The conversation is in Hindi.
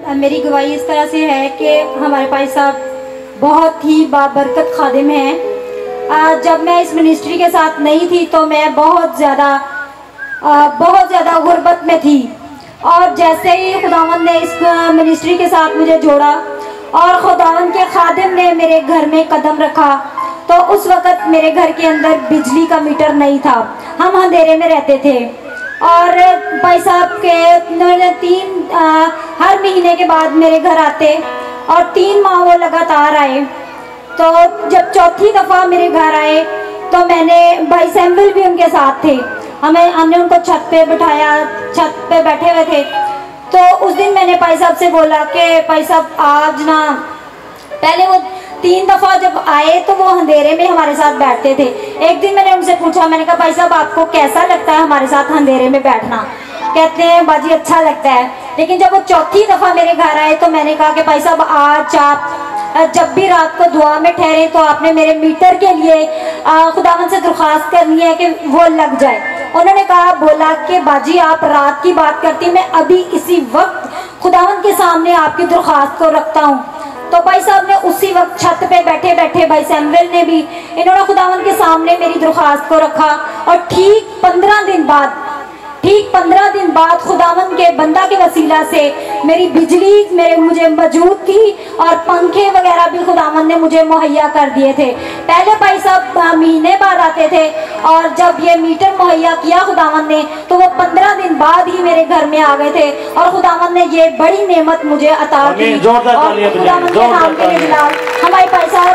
मेरी गवाही इस तरह से है कि हमारे भाई साहब बहुत ही बाबरकत खादिम हैं। जब मैं इस मिनिस्ट्री के साथ नहीं थी तो मैं बहुत ज़्यादा गुर्बत में थी, और जैसे ही खुदावंद ने इस मिनिस्ट्री के साथ मुझे जोड़ा और खुदावंद के खादिम ने मेरे घर में कदम रखा, तो उस वक़्त मेरे घर के अंदर बिजली का मीटर नहीं था, हम अंधेरे में रहते थे। और भाई साहब के हर महीने के बाद मेरे घर आते और 3 माह वो लगातार आए। तो जब चौथी दफ़ा मेरे घर आए तो मैंने, भाई सैमुअल भी उनके साथ थे, हमने उनको छत पे बिठाया, छत पे बैठे हुए थे। तो उस दिन मैंने भाई साहब से बोला कि भाई साहब आज ना, पहले वो 3 दफ़ा जब आए तो वो अंधेरे में हमारे साथ बैठते थे। एक दिन मैंने उनसे पूछा, मैंने कहा भाई साहब आपको कैसा लगता है हमारे साथ अंधेरे में बैठना? कहते हैं बाजी अच्छा लगता है। लेकिन जब वो चौथी दफ़ा मेरे घर आए तो मैंने कहा कि भाई साहब आज आप जब भी रात को दुआ में ठहरे तो आपने मेरे मीटर के लिए खुदावंद से दरख्वास्त करनी है कि वो लग जाए। उन्होंने कहा, बोला कि बाजी आप रात की बात करती, मैं अभी इसी वक्त खुदावंद के सामने आपकी दरख्वास्त को रखता हूँ। तो भाई साहब ने उसी वक्त छत पे बैठे बैठे, भाई सैमुअल ने भी, इन्होंने खुदावंद के सामने मेरी दरख्वास्त को रखा। और ठीक 15 दिन बाद खुदावंद के बंदा के वसीला से मेरी बिजली मुझे मौजूद थी और पंखे वगैरह भी खुदावंद ने मुझे मुहैया कर दिए थे। पहले भाई साहब महीने बाद आते थे, और जब ये मीटर मुहैया किया खुदावंद ने तो वो 15 दिन बाद ही मेरे घर में आ गए थे, और खुदावंद ने ये बड़ी नेमत मुझे अता की। और खुदावंद के नाम के लिए हमारे भाई साहब